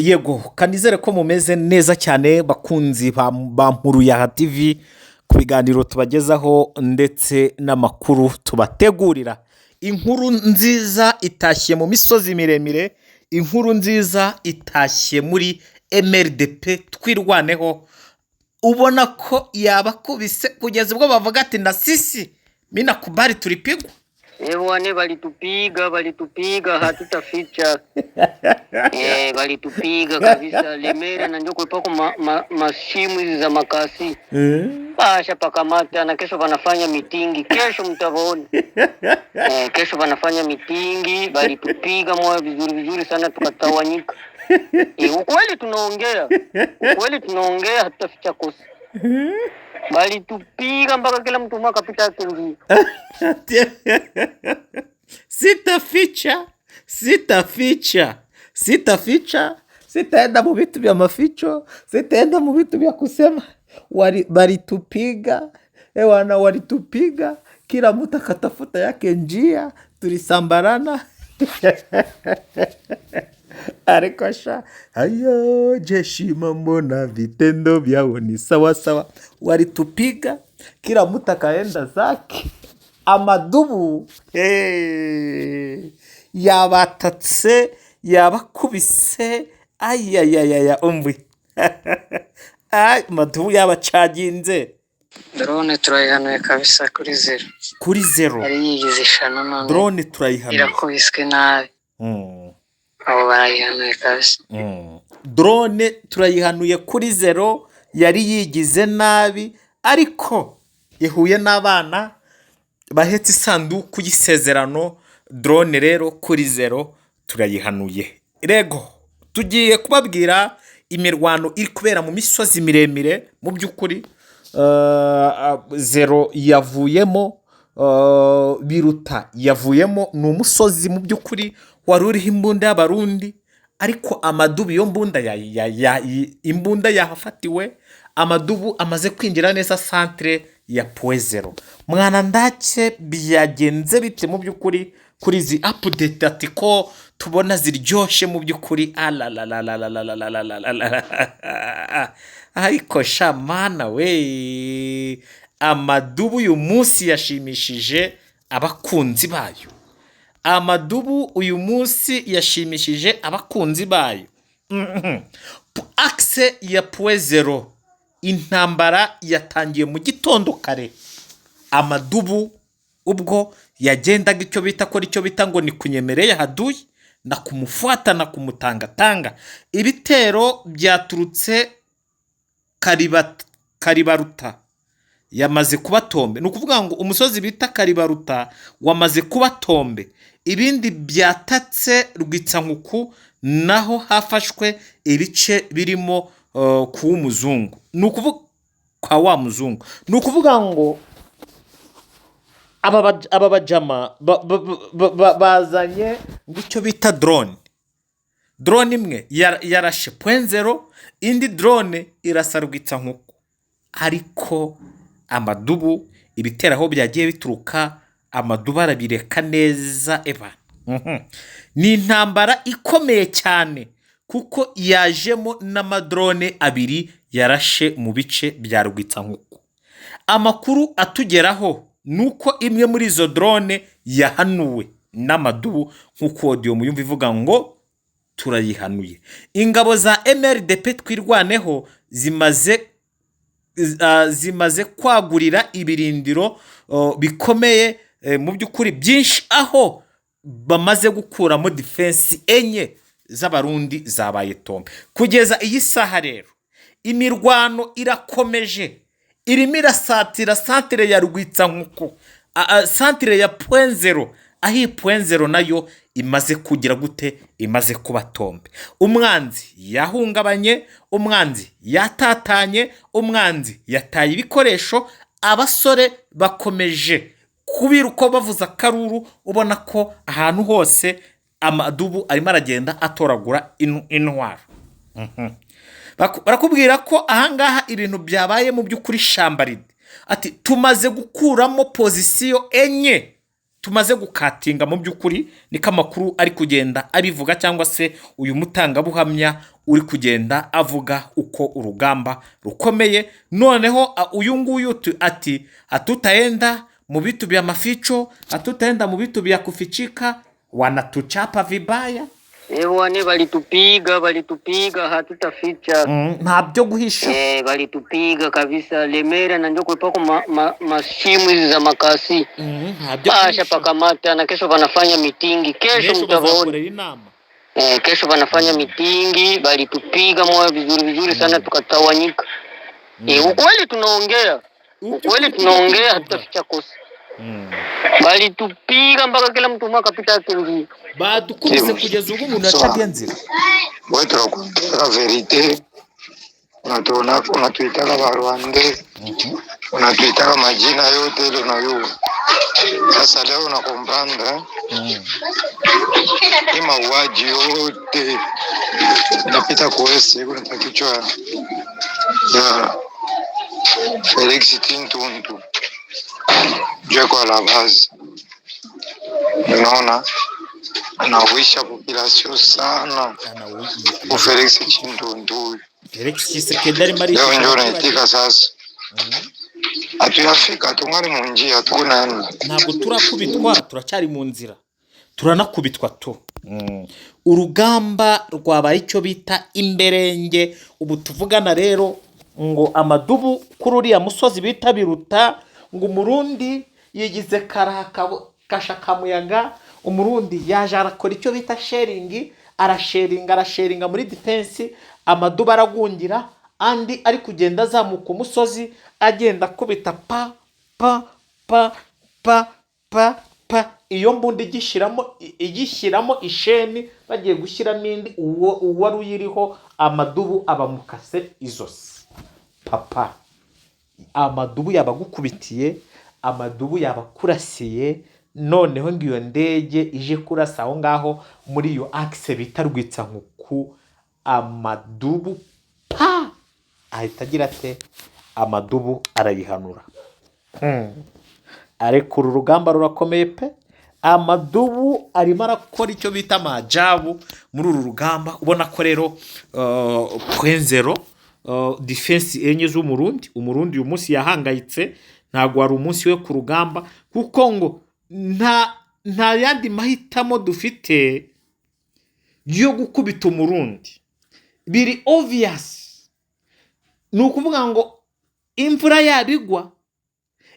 yego kanizere ko mumeze neza cyane bakunzi ba Mpuruyaha TV ku biganiro tubagezaho ndetse n'amakuru tubategurira. Inkuru nziza itashye mu misozi miremire, inkuru nziza itashye muri MRDP twirwaneho, ubona ko yabakubise kugeza ubwo bavuga ati na sisi mina kubali tulipigwa. Wane walitupiga hatutaficha. Walitupiga kabisa Lemera na njoko pako masimu hizi za makasi. Basha pakamata na kesho wanafanya mitingi. Kesho mtavoni. Kesho wanafanya mitingi, walitupiga moyo vizuri sana tukatawanyika. Ukweli tunaongea hatutaficha kosa. Walitupiga mpaka kila mtu akapita akingi. Sitaenda mu vitu vya maficho, sitaenda mu vitu vya kusema. Walitupiga, walitupiga, kila mtu akatafuta yake njia, tulisambarana. Arekosha ayo jeshi mambo na vitendo vyao ni sawa sawa. Walitupiga kila mtu akaenda zake. Amadubu yabatatse yabakubise ayayayaya umvi. Madubu yabacaginze. Drone turayihanuye kabisa kuri zero. Yari yigize ishano none. Drone turayihanuye. Irakubiswe nabi. Abo barayihanuye kabisa. Drone turayihanuye kuri zero, yari yigize nabi ariko yahuye n'abana bahetse isanduku y'isezerano. Drone rero kuri zero turayihanuye. Rego tugiye kubabwira imirwano iri kubera mu misozi miremire. Mu by'ukuri zero yavuyemo, Biruta yavuyemo, ni umusozi mu by'ukuri wari uriho imbunda y'abarundi, ariko amadubu yo mbunda imbunda yahafatiwe. Amadubu amaze kwinjira neza centre ya Poezero. Mwana ndake byagenze bite mu by'ukuri kuri izi update ati ko tubona ziryoshe mu by'ukuri. Ariko shamana we, amadubu uyu munsi yashimishije abakunzi bayo. Amadubu uyu munsi yashimishije abakunzi bayo. Axe ya Poezero, intambara yatangiye mu gitondo kare. Amadubu ubwo yagendaga icyo bita ngo ni kunyemereye haduye na kumufuata na kumutangatanga. Ibitero byaturutse Karibaruta yamaze kuba tombe. Ni ukuvuga ngo umusozi bita Karibaruta wamaze kuba tombe. Ibindi byatatse Rwitsankuku, naho hafashwe ibice birimo kuwa muzungu. Ni ukuvuga kwa wa muzungu. Ni ukuvuga ngo aba bajama bazanye icyo bita drone. Drone imwe yarashe Poezero, indi drone irasa Rwitsankuku. Ariko amadubu ibitera aho byagiye bituruka, amadubu arabireka neza eba. Ni intambara ikomeye cyane kuko yajemo n'amadrone abiri yarashe mu bice bya Rwitsankuku. Amakuru atugeraho nuko imwe muri izo drone yahanuwe n'amadubu, nkuko audio muyumva ivuga ngo turayihanuye. Ingabo za MRDP twirwaneho zimaze kwagurira ibirindiro bikomeye mu by'ukuri byinshi, aho bamaze gukuramo defense enye z'abarundi zabaye tombe. Kugeza iyi saha rero imirwano irakomeje, irimo irasatira centre ya Rwitsankuku, centre ya Poezero, aho Poezero nayo imaze kugira gute, imaze kuba tombe. Umwanzi yahungabanye, umwanzi yatatanye, umwanzi yataye ibikoresho. Abasore bakomeje kubiruka bavuza karuru, ubona ko ahantu hose amadubu arimo aragenda atoragura intwaro. Barakubwira ko ahangaha ibintu byabaye mu by'ukuri shambaride. Ati tumaze gukuramo pozisiyo enye tumaze gukatinga mu by'ukuri niko amakuru ari kugenda abivuga, cyangwa se uyu mutangabuhamya uri kugenda avuga uko urugamba rukomeye. Noneho uyu nguyu ati hatutaenda mu vitu vya maficho, hatutaenda mu vitu vya kufichika, wanatuchapa vibaya. Wane walitupiga hatutaficha. Nta byo guhisha. Walitupiga kabisa Lemera na ndio kulipako masimu hizi za makasi. Basha pakamata na kesho wanafanya mitingi. Kesho mtavona. Kesho wanafanya mitingi, walitupiga moyo vizuri sana tukatawanyika. Ukweli tunaongea hatutaficha kosa. Walitupiga mpaka kila mtu akapita akingi. Badukubise kugeza ubu umuntu acaga nzira. Wewe tunakuambia verite. Unatuitaka Barwande. Unatuitaka majina yote ile unayua. Sasa leo nakombranda. Hii mauaji yote inapita kuwesi kuna kichwa ya Felix Tintuntu. Kwa la base. Unaona? Anawisha population sana. Felix Tintuntu. Felix Tshisekedi ari mari. Leo ndio naitika sasa. Atuyafika tungari mu njia tukunani. Ntabwo turakubitwa, turacyari mu nzira. Turanakubitwa tu. Urugamba rwabaye icyo bita imberenge. Ubu tuvugana rero ngo amadubu kuri uriya musozi bita Biruta, ngo umurundi yigize kashakamuyaga, umurundi yaje arakora icyo bita sharing, arasharinga muri defense, amadubu aragungira, andi ari kugenda azamuka umusozi agenda kubita pa pa pa pa pa pa, iyo mbundi igishyiramo isheni, bagiye gushyiramo indi, uwo wari uyiriho amadubu abamukase izosi. Papa, amadubu yabagukubitiye, amadubu yabakurasiye, noneho ngiyo ndege ije kurasa aho ngaho muri iyo axe bita Rwitsankuku, amadubu pa ahita agira ate, amadubu arayihanura. Ariko uru rugamba rurakomeye pe. Amadubu arimo arakora icyo bita majabu muri uru rugamba. Ubona ko rero .0 defense enye z'umurundi. Umurundi uyu munsi yahangayitse, ntago wari umunsi we ku rugamba, kuko ngo nta yandi mahitamo dufite yo gukubita umurundi. Biri obvious. Ni ukuvuga ngo imvura yabigwa,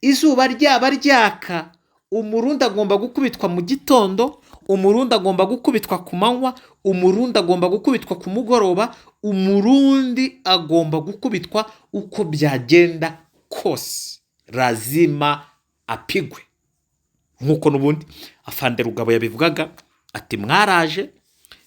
izuba ryaba ryaka, umurundi agomba gukubitwa mu gitondo, umurundi agomba gukubitwa ku manywa, umurundi agomba gukubitwa ku mugoroba, umurundi agomba gukubitwa uko byagenda kose, lazima apigwe. Nkuko nubundi Afande Rugabo yabivugaga ati mwaraje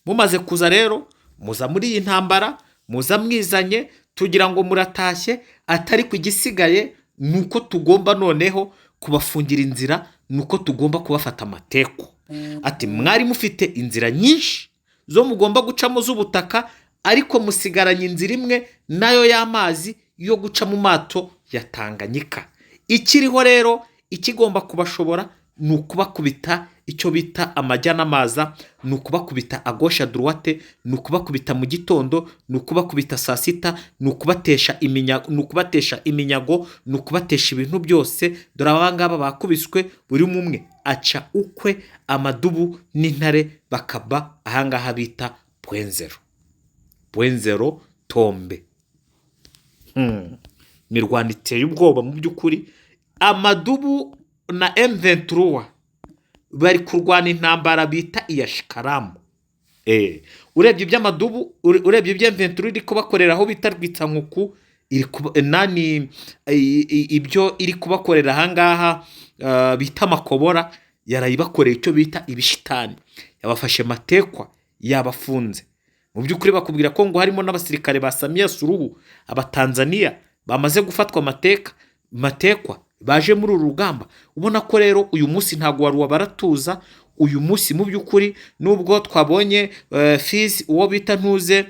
mumaze kuza rero, muza muri iyi ntambara, muza mwizanye, tugira ngo muratashye, atari kugisigaye nuko tugomba noneho kubafungira inzira, nuko tugomba kubafata amateko. Ati mwari mufite inzira nyinshi zo mugomba gucamo z'ubutaka, ariko musigaranye inzira imwe, nayo y'amazi yo guca mu mato ya Tanganyika. Ikiriho rero ikigomba kubashobora ni ukubakubita icyo bita amajya n'amaza, ni ukubakubita agosha droite, ni ukubakubita mu gitondo, ni ukubakubita saa sita, ni ukubatesha iminyago, ni ukubatesha ibintu byose. Dore abangaba bakubiswe buri umwe aca ukwe, amadubu n'intare bakaba ahangaha bita .0 tombe. Mirwano iteye ubwoba mu by'ukuri. Amadubu na M23 bari kurwana intambara bita iya Shikaramu. Urebye iby'amadubu, urebye ibya M23 iri kubakorera aho bita Rwitsankuku, ibyo iri kubakorera ahangaha bita Makobora, yarayibakoreye icyo bita ibishitani, yabafashe matekwa, yabafunze. Mu by'ukuri bakubwira ko ngo harimo n'abasirikare ba Samia Suluhu, Abatanzania bamaze gufatwa matekwa baje muri uru rugamba. Ubona ko rero uyu munsi ntago wari wabaratuza. Uyu munsi mu by'ukuri nubwo twabonye Fizi uwo bita ntuze,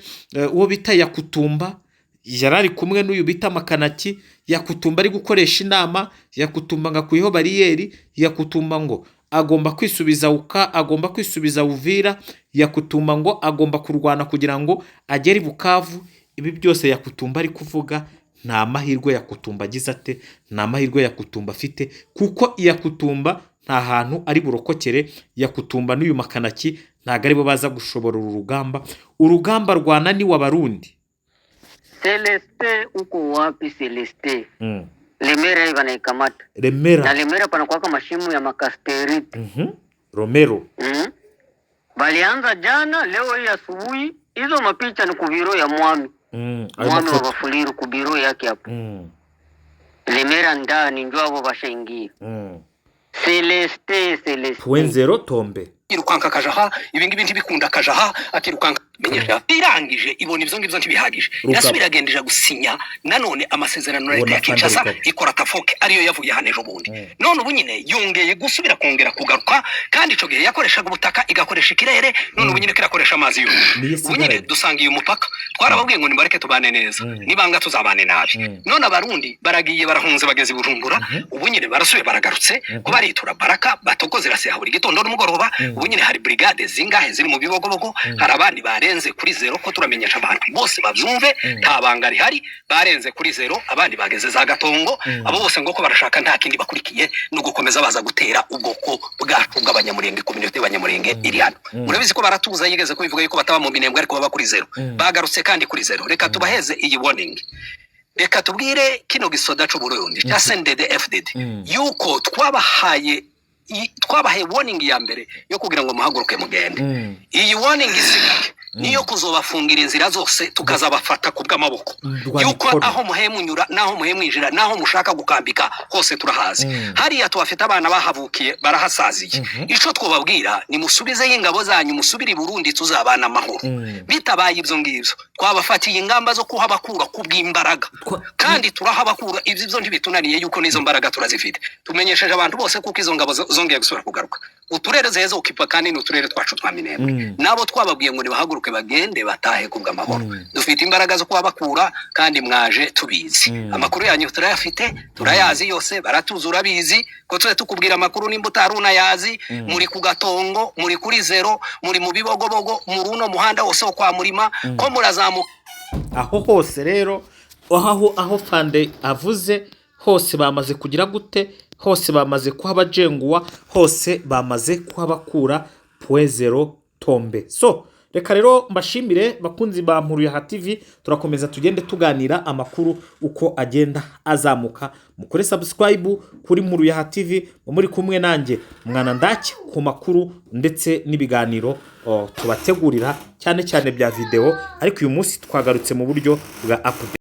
uwo bita Yakutumba yarari kumwe n'uyu bita Makanaki, Yakutumba ari gukoresha inama, Yakutumba ngakuyeho bariyeri, Yakutumba ngo agomba kwisubiza uka, agomba kwisubiza Uvira, Yakutumba ngo agomba kurwana kugira ngo agere i Bukavu. Ibi byose Yakutumba ari kuvuga nta mahirwe Yakutumba agize ate, nta mahirwe Yakutumba afite, kuko Yakutumba nta hantu ari burokokere. Yakutumba n'uyu Makanaki ntago aribo baza gushobora urugamba. Urugamba rwananiwe Abarundi. Celeste uko wapi Celeste? Lemera hivi wanaikamata. Remera. Na Lemera panakuwaka mashimu ya makasteriti. Romero. Balianza jana, leo hii asubuhi. Hizo mapicha ni kubiro ya Mwami. Mwami wa Bafuliru kubiro yake hapo. Lemera ndani ndio abo bashaingia. Celeste. Puenzero Tombe. Irukanka kajaha ibingibi ntibikunda kajaha akirukanka menyesha irangije ibona ivyo ngivyo ntibihagije yasubiragendeje gusinya nanone amasezerano leta ya Kinshasa ikora tafoke ariyo yavuye hanejo bundi none ubu nyine yongeye gusubira kongera kugaruka kandi ico gihe yakoreshaga ubutaka igakoresha ikirere none ubu nyine kirakoresha amazi yo ubu nyine dusangiye umupaka twarababwiye ngo nibareke tubane neza nibanga tuzabane nabi none Abarundi baragiye barahunze bageze Bujumbura ubu nyine barasuye baragarutse ko baritura Baraka batokoze rase buri gitondo n'umugoroba ubu nyine hari brigade zingahe ziri mu bibogobogo hari abandi barenze kuri zero ko turamenyesha abantu bose bavyumve nta banga rihari barenze kuri zero abandi bageze za Gatongo abo bose ngo ko barashaka nta kindi bakurikiye no gukomeza baza gutera ubwoko bwacu bw'abanyamurenge community y'abanyamurenge iri hano murabizi ko baratuza yigeze ko bivuga yuko bataba mu minembwe ariko baba kuri zero bagarutse kandi kuri zero reka tubaheze iyi warning reka tubwire kino gisoda cyo Burundi cya CNDD-FDD yuko twabahaye warning ya mbere yo kugira ngo muhaguruke mugende iyi warning isigaye niyo kuzobafungira inzira zose tukazabafata kubw'amaboko yuko aho muhemunyura naho muhemwijira naho mushaka gukambika hose turahazi hariya tubafite abana bahavukiye barahasaziye ico twobabwira ni musubize y'ingabo zanyu musubiri Burundi tuzabana amahoro bitabaye ibyo ngibyo twabafatiye ingamba zo kuhabakura kubw'imbaraga kandi turahabakura ibyo ntibitunaniye yuko nizo mbaraga turazifite tumenyesheje abantu bose kuko izo ngabo zongeye gusubira kugaruka uturere zeza ukipa kandi n'uturere twacu twa Minembwe nabo twababwiye ngo nibahaguruke bagende batahe kubw'amahoro dufite imbaraga zo kubakura kandi mwaje tubizi amakuru yanyu turayafite turayazi yose baratuzura bizi ko twe tukubwira amakuru nimba utaruna yazi muri ku Gatongo muri kuri zero muri mu bibogobogo mu runo muhanda wose wo kwa Murima ko murazamuka aho hose rero aho Fande avuze hose bamaze kugira gute hose bamaze kuhabajenguwa hose bamaze kuhabakura Puenzero Tombe. So reka rero mbashimire bakunzi ba Mpuruyaha TV turakomeza tugende tuganira amakuru uko agenda azamuka mukore subscribe kuri Mpuruyaha TV muri kumwe nanjye mwana ndaki ku makuru ndetse n'ibiganiro tubategurira cyane bya video ariko uyu munsi twagarutse mu buryo bwa update.